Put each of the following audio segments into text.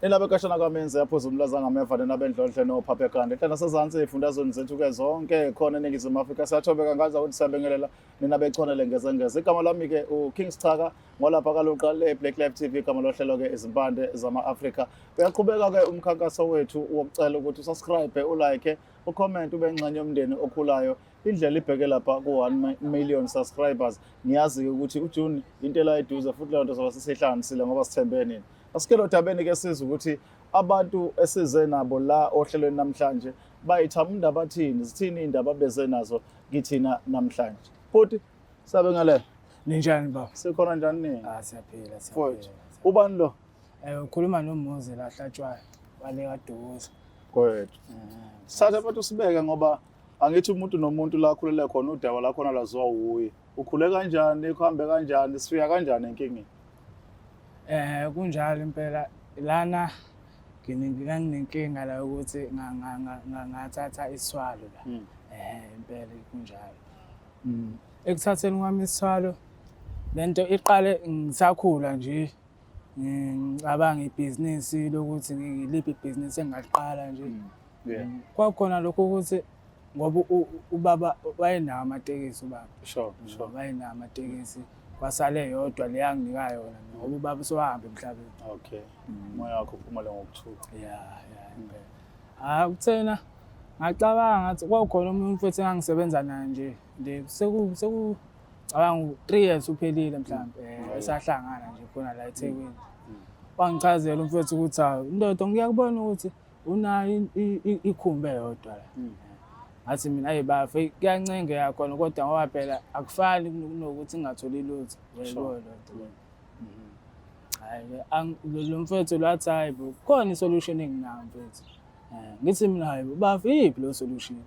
Inabekashana kamenzi yaphuza umlaza ngameva nabendlodle nophaphe kande hlala sezantsi ifundazweni zethu ke zonke khona eNingizimu Afrika siyathobeka ngaza ukuthi siyabengelela nina bechonele ngezengeze igama lami ke uKings Chaka ngolapha kaloqale eBlack Live TV igama lohlelo ke izimpande zama-Afrika uyaqhubeka ke umkhankaso wethu wokucela ukuthi usubscribe ulike ucomment ube ingxenye yomndeni okhulayo indlela ibheke lapha ku-1 million subscribers niyazi ukuthi uJune into la eduze futhi leyo nto soba sisihlanganisile ngoba sithembe nini asikelo dabeni ke sizwe ukuthi abantu esize nabo la ohlelweni namhlanje bayithamunda bathini zithini indaba beze nazo kithina namhlanje futhi sabe ngale ninjani baba sikhona njani nini siyaphila futhi ubani lo ukhuluma noMuzi la hlatshwayo wale kaDukuza kwethu sathe bathi usibeke ngoba angithi umuntu nomuntu la khulele khona udaba la khona laziwa uye ukhule kanjani kuhambe kanjani sifika kanjani enkingeni kunjalo impela lana nginenkinga la ukuthi ngathatha iswalo la impela kunjalo ekuthatheni kwami iswalo lento iqale ngisakhula nje ngicabanga ibhizinisi lokuthi ngiliphi ibhizinisi engaqala nje kwakhona lokho ukuthi ngoba ubaba wayenawo amatekisi ubaba sure wayenawo amatekisi kwasale yodwa le yanginika yona ngoba ubaba usahamba emhlabeni okay moya wakho uphumule ngokuthula impela kuthena ngacabanga ngathi kwakhona umuntu mfethu engangisebenza naye nje cabanga 3 years uphelile mhlawumbe esahlangana nje khona la eThekwini wangichazela umfethu ukuthi indoda ngiyakubona ukuthi unayo ikhumbe yodwa la ngathi mina ayibafe kuyancenge yakhona kodwa ngoba phela akufani kunokuthi ngingatholi lutho yebo hayi lo mfethu lathi hayi bo khona isolution enginayo mfethu ngithi mina hayi bafe iphi lo solution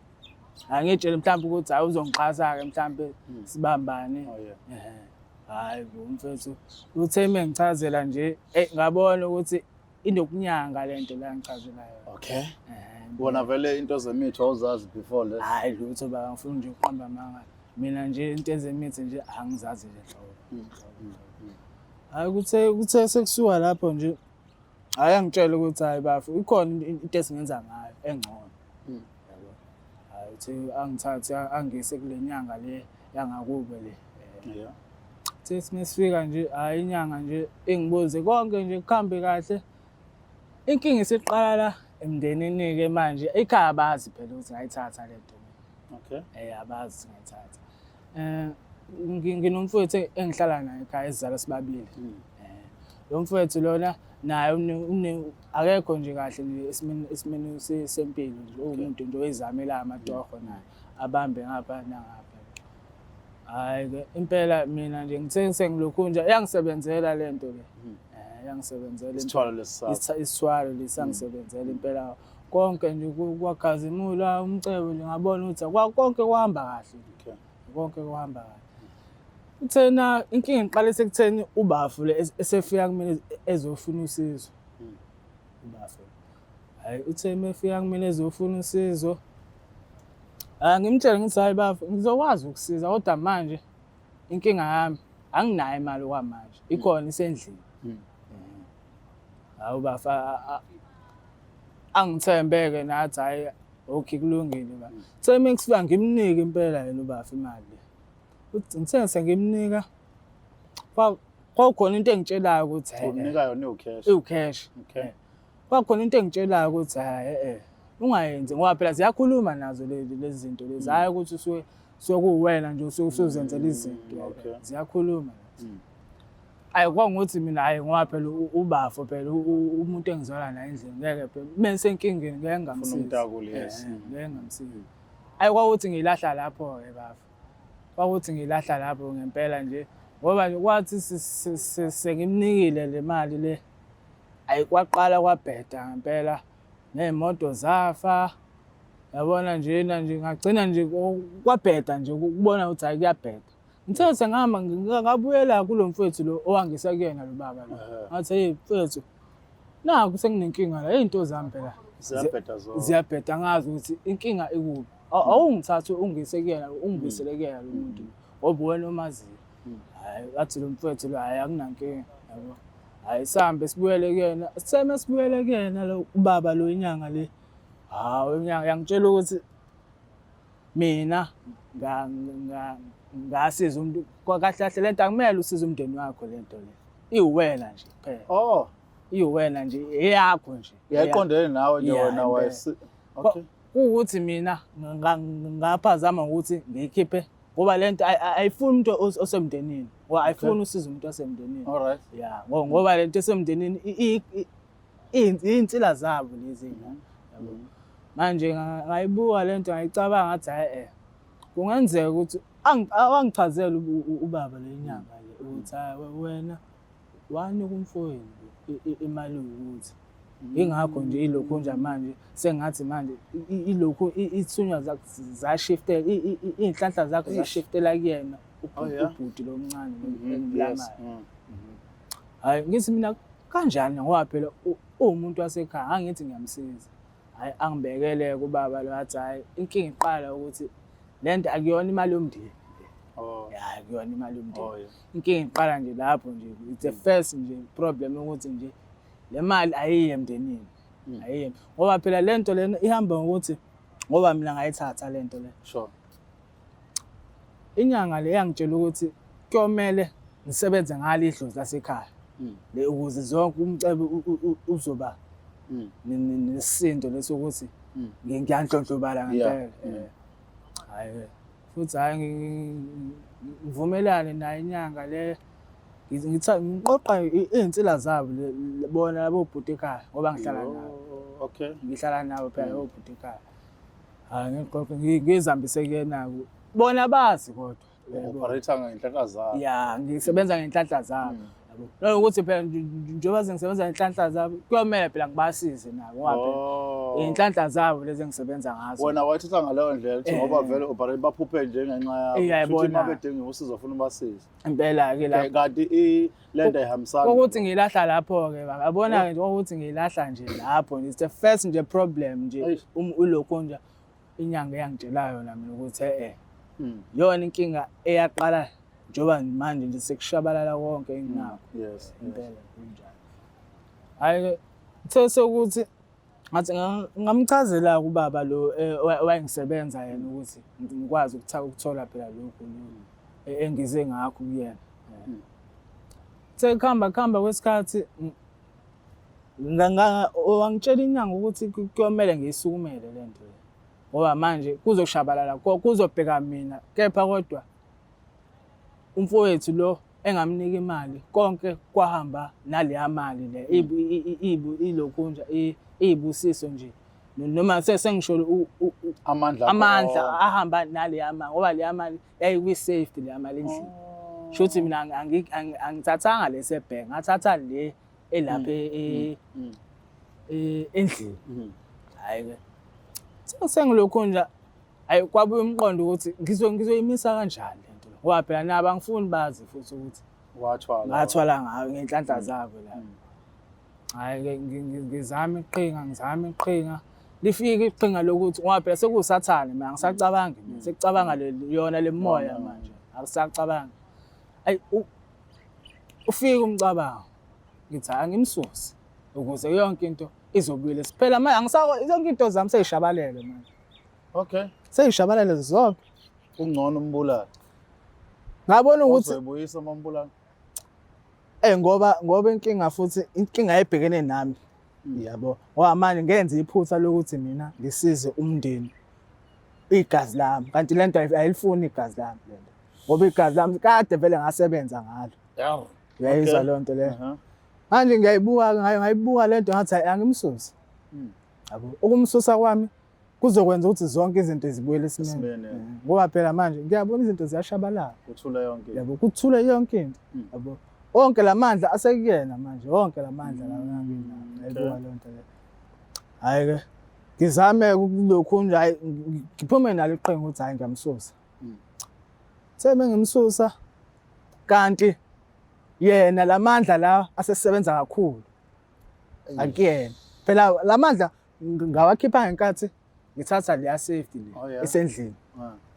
angitshela mhlawumbe ukuthi hayi uzongixhasa ke mhlawumbe sibambane hayi bo mfethu uthe mengichazela nje ngabona ukuthi inokunyanga lento la ngichazelayo okay bona vele into zemithi awuzazi before le hayi lutho baba ngifuna nje uqamba amanga mina nje into zemithi nje angizazi le hlobo hayi kuthe sekusuka lapho nje hayi angitshela ukuthi hayi bafu ikhona into esingenza ngayo engcono yabo hayi uthi angithathe angise kule nyanga le yangakube le sesifika nje hayi inyanga nje engibuze konke nje kuhambe kahle inkinga isiqala la emndenini ke manje ekhaya abazi phela ukuthi ngayithatha lento okay abazi ngayithatha nginomfowethu engihlala naye ekhaya esizala sibabili lo mfowethu lona naye akekho nje kahle esimeni sempilo nje umuntu nje oyizamela amatoho naye abambe ngapha nangapha hayi ke impela mina nje ngithe sengilokhu nje yangisebenzela lento le yangisebenzela isithwalo lesangisebenzela impela konke nje kwakhazimula umcebo nje ngabona ukuthi konke kuhamba kahle konke kuhamba kahle uthena inkinga iqale sekutheni ubafu le esefika kumele ezofuna usizo ubafu hayi uthe mefika kumele ezofuna usizo ngimtshela ngithi hayi bafu ngizokwazi ukusiza kodwa manje inkinga yami anginayo imali kwamanje ikhona isendlini hawu bafa angithembeke nathi hayi okay kulungile ba uthe mekufika ngimnike impela yena ubafu imali ngithe sengimnika kwakhona into engitshelayo ukuthi unika yona ucash okay kwakhona into engitshelayo ukuthi hayi ungayenzi ngoba phela ziyakhuluma nazo lezi zinto lezi hayi ukuthi sokuwena nje usuzenzela izinto ziyakhuluma ayikwangukuthi mina hayi ngoba phela ubafu phela umuntu engizwala naye endlini ngeke phela bese enkingeni ngeke ngamsiza ngeke ngamsiza ayikwakuthi ngilahla lapho ke bafu kwakuthi ngilahla lapho ngempela nje ngoba nje kwathi sengimnikile le mali le ayikwaqala kwabheda ngempela neemoto zafa yabona nje ngagcina nje kwabheda nje ukubona ukuthi hayi kuyabheda ngithe sengihamba ngabuyela kulo mfethu lo owangisa kuyena lo baba lo ngathi hey mfethu naku senginenkinga la izinto zami phela ziyabheda ngazi ukuthi inkinga ikuphi awungithathe ungise kuyena ungibisele kuyena lo muntu ngoba wena omaziyo hayi athi lo mfethu lo hayi akunankinga yabo hayi sihambe sibuyele kuyena sitheme sibuyele kuyena lo ubaba lo inyanga le hawu inyanga yangitshela ukuthi mina ngasiza umuntu kahle kahle lento akumele usize umndeni wakho lento le iwena nje kuphela Oh, iwena nje eyakho nje yayiqondene nawe nje Yeah, wena impela. okay. ukuthi mina ngaphazama ukuthi ngiyikhiphe ngoba lento ayifuni umuntu osemndenini ayifuni usiza umuntu osemndenini All right. yeah ngoba lento esemndenini iy'nsila zabo lezi yabo manje ngayibuka lento ngayicabanga ngathi hayi kungenzeka ukuthi angichazele ubaba lenyanga le ukuthi hayi wena wanika umfowenu imali ukuthi ingakho nje ilokhu nje manje sengathi manje ilokhu ithunywa zashiftela iy'nhlanhla zakho zashiftela kuyena ubhuti lo mncane engilamayo. Hayi ngithi mina kanjani ngoba phela uwumuntu wasekhaya angithi ngiyamsiza hayi angibekele kubaba lo athi hayi inkinga iqala ukuthi lento akuyona imali yomndeni ya akuyona imali yomndeni inkinga iqala nje lapho nje it's the first nje problem ukuthi nje le mali ayiye emndenini ayiye ngoba phela lento lena ihamba ngokuthi ngoba mina ngayithatha lento le Sure. inyanga le yangitshela ukuthi kuyomele ngisebenze ngalo idlozi lasekhaya le ukuze zonke umcebo uzoba nesisindo lesokuthi ngiyanhlonhlobala ngempela hayi futhi hayi ngivumelane nayo inyanga le ngiqoqa iy'nsila zabo bona labo bhuti ekhaya ngoba ngihlala nabo Okay. ngihlala nabo phela obhuti ekhaya hayi ngiqoqa ngizambise kuyena-ko bona bazi kodwa Operator ngenhlanhla zabo. ya ngisebenza ngenhlanhla zabo yabo nanokuthi phela njengoba ngisebenza ngenhlanhla zabo kuyomele phela ngibasize nabo ngoba phela iy'nhlanhla zabo lezi engisebenza ngazo Wena wayithatha ngaleyo ndlela ukuthi ngoba vele operator baphuphe nje ngenxa yakho. Iyayibona. Futhi mabedinga usizo ufuna ubasize. impela-ke la Kanti lento ayihambisani. ukuthi ngilahla lapho-ke babona-ke nje ukuthi ngilahla nje lapho it's the first nje problem nje ulokhu nje inyanga eyangitshelayo yona mina ukuthi yona inkinga eyaqala njengoba manje nje sekushabalala konke enginakho Yes. impela kunjalo hayi kuthe sokuthi ngathi ngamchazela ubaba lo wayengisebenza yena ukuthi ngikwazi ukuthola phela lokhu engize ngakho kuyena sekuhamba kwesikhathi wangitshela inyanga ukuthi kuyomele ngiyisukumele lento ngoba manje kuzoshabalala kuzobheka mina kepha kodwa umfowethu lo engamnika imali konke kwahamba naleya mali le ilokhu nje iyibusiso nje noma sengisho amandla ahamba naleya mali ngoba leya mali yayikwi-safety leya mali endlini sho ukuthi mina angithathanga lesebhenki ngathatha le elapha endlini hayi-ke sengilokhu nje hayi kwabuya umqondo ukuthi ngizoyimisa kanjani lento ngoba phela nabo angifuni bazi futhi ukuthi ngathwala ngayo ngenhlanhla zabo la hayi-ke ngizama iqhinga lifike iqhinga lokuthi ngoba phela sekusathane mina angisacabangi sekucabanga yona le moya manje akusacabangi ayi ufike umcabango ngithi angimsusi ukuze yonke into izobuyela siphela manje angisakho zonke into zami seyishabalele manje Okay. seyishabalele zonke Ungcono umbulala. ngabona ukuthi Uzoyibuyisa umbulala. ngoba inkinga futhi inkinga ayibhekene nami yabo ngoba manje ngenze iphutha lokuthi mina ngisize umndeni igazi lami kanti lento ayilifuni igazi lami lento ngoba igazi lami kade vele ngasebenza ngalo uyayizwa leyo nto leyo manje ngayibuka lento ngathi angimsusi yabo ukumsusa kwami kuzokwenza ukuthi zonke izinto zibuyele esimeni ngoba phela manje ngiyabona izinto ziyashabalala Kuthula yonke. yabo kuthule yonke into yabo onke lamandla asekuyena manje onke lamandla la ngayibuka leyo nto leyo hayi-ke ngizame kulokhu nje hayi ngiphume nalo iqhinga ukuthi hayi ngiyamsusa sebe ngimsusa kanti yena lamandla la asesebenza kakhulu akuyena phela lamandla ngawakhipha ngenkathi ngithatha leya safety le esendlini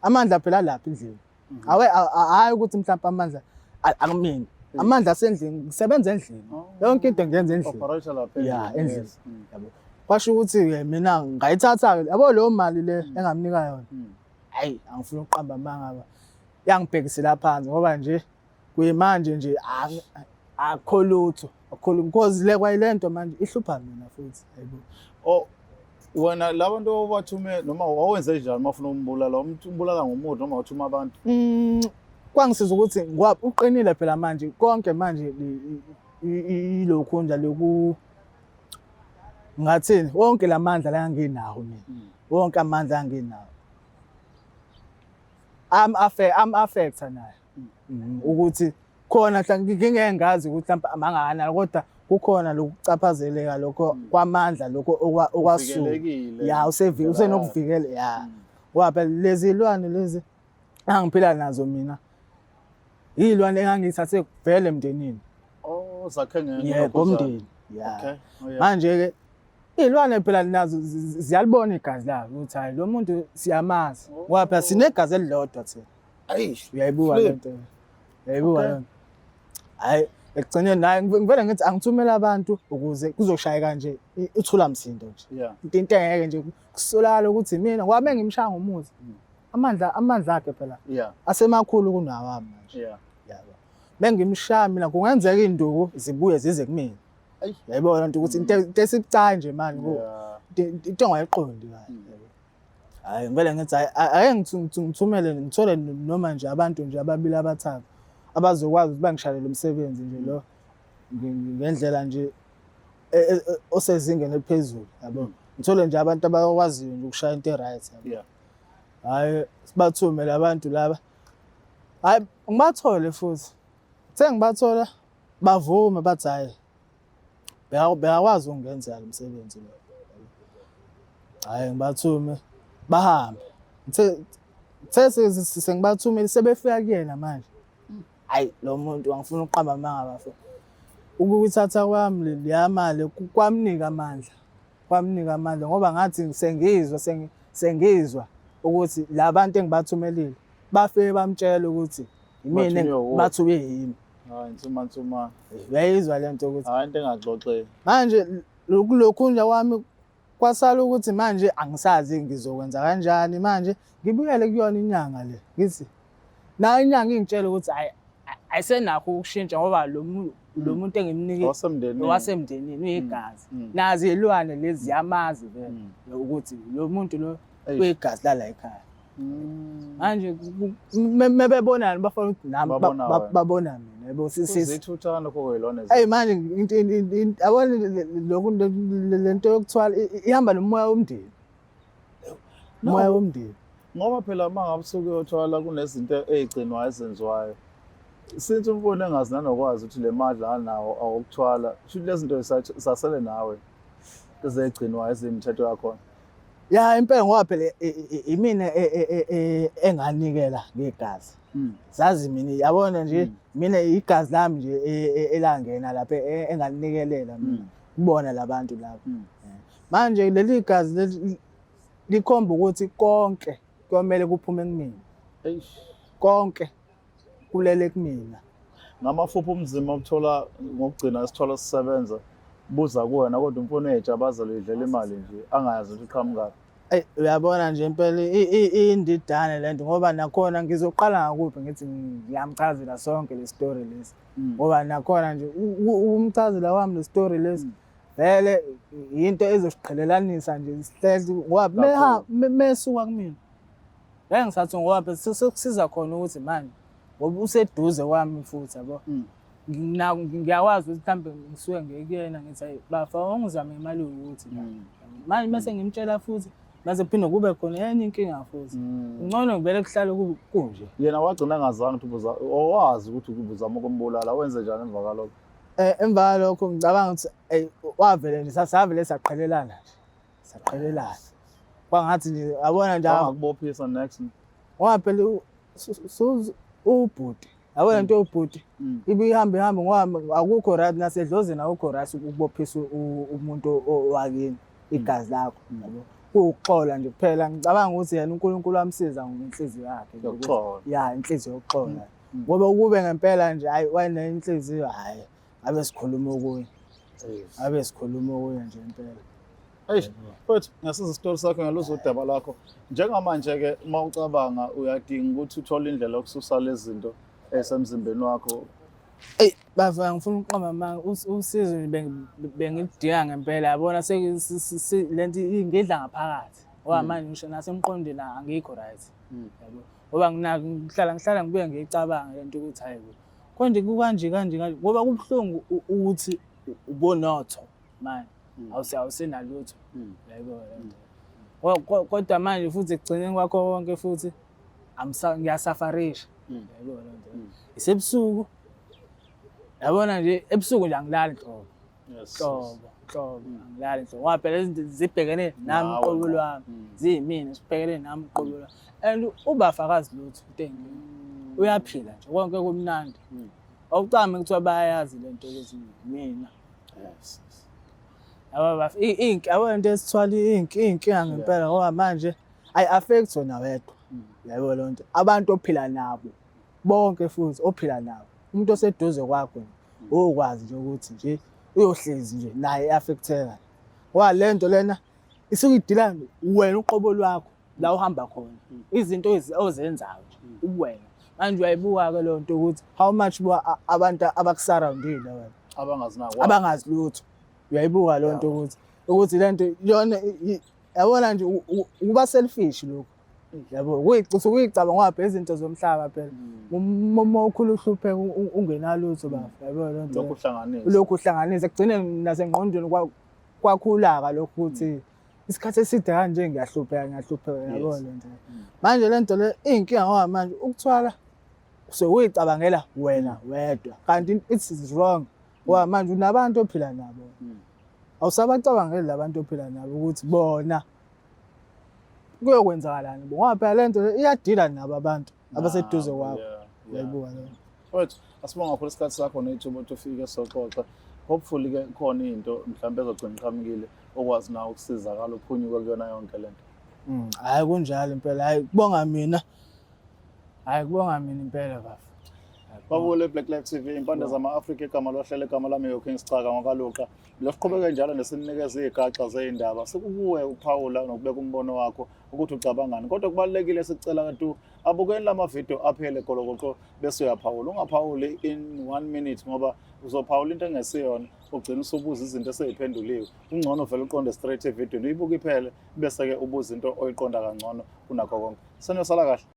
amandla phela lapha endlini hayi ukuthi mhlawumbe amandla akumini amandla asendlini ngisebenza endlini yonke into ngiyenza endlini operator lapha ya endlini yes. yabo kwasho ukuthi mina ngayithatha ke yabo leyo mali le engamnika yona hayi angifuni ukuqamba mangaba yangibhekisela phansi ngoba nje kuyimanje nje akho lutho because le kwayilento manje ihlupha mina futhi hayibo oh wena labantu obathume noma wawenze njani mafuna umbulala umbulala ngomuthi noma uthuma abantu kwangisiza ukuthi ngoba uqinile phela manje konke manje ilokhu nje loku ngathini wonke lamandla la nginawo mina wonke amandla anginawo am affecta naye ukuthi khona hla ngingengazi ukuthi mhlawumbe amangana kodwa kukhona lokucaphazeleka lokho kwamandla lokho okwasuka ya usenokuvikela ya ngoba lezi ilwane lezi angiphila nazo mina ilwane engangithathe kuvele emndenini oh zakhe ngomndeni ya manje ke ilwane phela nazo ziyalibona igazi lazo ukuthi hayi lo muntu siyamazi ngoba phela sinegazi elilodwa thina ayish uyayibuka lento uyayibuka lento hayi ekugcineni naye ngivele ngithi angithumela abantu ukuze kuzoshaya kanje uthula msindo nje into engeke nje kusolala ukuthi mina ngoba mengimshaya ngomuzi amandla akhe phela asemakhulu kunawami manje yabo mengimshaya mina kungenzeka induku zibuye zize kumina yayibona nto ukuthi into esibucayi nje manje into ongayiqondi hayi ngivele ngithi ake ngithumele ngithole noma nje abantu nje ababili abathathu abazokwazi ukuthi bangishalele umsebenzi nje lo ngendlela nje osezingeni eliphezulu yabo ngithole nje abantu abakwaziyo nje ukushaya into right yabo hayi sibathume labantu laba hayi ngibathole futhi sengibathola bavume bathi hayi beyakwazi ukungenza lo msebenzi lo hayi ngibathume bahambe sengibathumile sebefika kuyena manje hayi lo muntu angifuna ukuqamba amanga bafo ukuthatha kwami leyamali kwamnika amandla ngoba ngathi sengizwa ukuthi labantu engibathumelile bafike bamtshela ukuthi yimina bathuke yimi hayi insuma uyayizwa lento ukuthi hayi into engaxoxeki manje lokhu nje kwami kwasala ukuthi manje angisazi ngizokwenza kanjani manje ngibuyele kuyona inyanga le ngithi na inyanga ingitshela ukuthi hayi ayisenakho ukushintsha ngoba lo muntu engimnike wasemndenini uyigazi nazi ilwane lezi yamazi vele ukuthi lo muntu lo uyigazi la ekhaya manje mebebonana bafuna ukuthi nami babona mina yebo sizithuthana kokuyilona hey manje abona lokhu lento yokuthwala ihamba nomoya womndeni umoya womndeni ngoba phela mangabe usuke uyothwala kunezinto ezigcinwayo ezenziwayo since umfuni engazi nanokwazi ukuthi le madla anawo awukuthwala shuthi lezi zinto sasele nawe ezegcinwayo ezimthetho yakhona ya impela ngoba phela imina enganikela ngegazi zazi mina yabona nje mina igazi lami nje elangena lapha enganikelela mina kubona labantu lapha manje leli gazi likhomba ukuthi konke kwamele kuphume kumina konke kulele kumina ngamafupho umzima ukuthola ngokugcina sithola sisebenza buza kuwena kodwa umfuni ejabazela idlela imali nje angayazi ukuthi iqhamuka uyabona nje impela indidane lento ngoba nakhona ngizoqala ngakuphi ngithi ngiyamchazela sonke le story lesi ngoba nakhona nje umchazela wami le story lesi vele into ezosiqhelelanisa nje sihlezi ngoba mesuka kumina ngisathi ngoba sekusiza khona ukuthi manje ngoba useduze kwami futhi yabo ngiyakwazi ukuthi mhlambe ngisuke ngekuyena ngithi bafa ungizame imali ukuthi manje mase ngimtshela futhi mase phinde kube khona enye inkinga futhi ngcono ngivele kuhlale kunje yena wagcina ngazange ukuthi ubuza owazi ukuthi ubuzama ukumbulala wenze njani emva kalokho emva lokho ngicabanga ukuthi wavele nje sasavele saqhelelana kwangathi nje abona nje akubophisa next ngoba phela ubhuti yabona into yobhuti ibihambe ngoba akukho right nasedlozini akukho right ukubophisa umuntu owakini igazi lakho yabo ukuxola nje kuphela ngicabanga ukuthi yena uNkulunkulu amsiza ngenhliziyo yakhe yokuxola ya inhliziyo yokuxola ngoba ukube ngempela nje hayi wayenenhliziyo hayi abe sikhuluma okunye abe sikhuluma okunye nje impela. Eish, mfowethu ngasiza isitori sakho ngaluzwa udaba lakho. Njengamanje-ke uma ucabanga uyadinga ukuthi uthole indlela yokususa lezi zinto esemzimbeni wakho. Eyi bafana ngifuna ukuqamba manje usizo bengidinga ngempela yabona lento ingidla ngaphakathi ngoba manje ngisho nasemqondweni angikho right yabo ngoba ngihlala ngibuye ngiyicabanga lento ukuthi hayi konje kukanje ngoba kubuhlungu ukuthi ubonotho manje awusenalutho yabo kodwa manje futhi ekugcineni kwakho konke futhi ngiyasafarisha yabo lento isebusuku yabona nje ebusuku nje angilali nhlobo angilali nhlobo ngoba phela izinto zibhekene nami uqobo lwami ziyimina sibhekene nami uqobo lwami and ubafakazi lutho intengini uyaphila nje konke kumnandi awucame kuthiwa bayayazi lento ukuthi mina yabo into esithwala inkinga ngempela ngoba manje ayi-affect wena wedwa yabo lonto abantu ophila nabo bonke futhi ophila nabo umuntu oseduze kwakho ukwazi nje ukuthi nje uyohlezi nje naye affecteka ngoba lento lena isuke idila wena uqobo lwakho la uhamba khona izinto ozenzayo uwena manje uyayibuka ke le nto ukuthi how much abantu abakusurroundile wena abangazi lutho uyayibuka le nto ukuthi le nto yona yabona nje uba selfish lokho yabo ukuyicabanga ngoba phela izinto zomhlaba phela uma ukhulu uhlupheka ungenalutho bafa yabo le nto lokhu uhlanganisa kugcine nasengqondweni kwakhulaka lokho ukuthi isikhathi eside kanje ngiyahlupheka yabo le nto manje le nto le inkinga ngoba manje ukuthwala so uyicabangela wena wedwa kanti it is wrong ngoba manje unabantu ophila nabo awusabacabangeli labantu ophila nabo ukuthi bona kuyokwenzakalani ngoba phela le nto iyadila nabo abantu abaseduze kwakho uyayibuka le mfowethu asibonga kakhulu isikhathi sakho nethuba ukuthi ufike soxoxa hopefully ke khona into mhlawumbe ezogcina iqhamukile okwazi nawe ukusizakala uphunyuke kuyona yonke lento hayi kunjalo impela hayi kubonga mina impela bafa babule Black Life TV impande zama-Afrika igama lohlele igama lami Kings Chaka ngokaluqa losiqhubeke njalo nesinikeza igaxa zeindaba sekukuwe uPaula nokubeka umbono wakho ukuthi ucabangani kodwa kubalekile sicela kanti abukeni lama video aphele golokoqo bese uyaphawula ungaphawuli in 1 minute ngoba uzophawula into engesiyona ugcina usubuza izinto eseziphenduliwe ungcono vele uqonde straight evidweni uyibuka iphele bese ke ubuza into oyiqonda kangcono kunakho konke senosala kahle.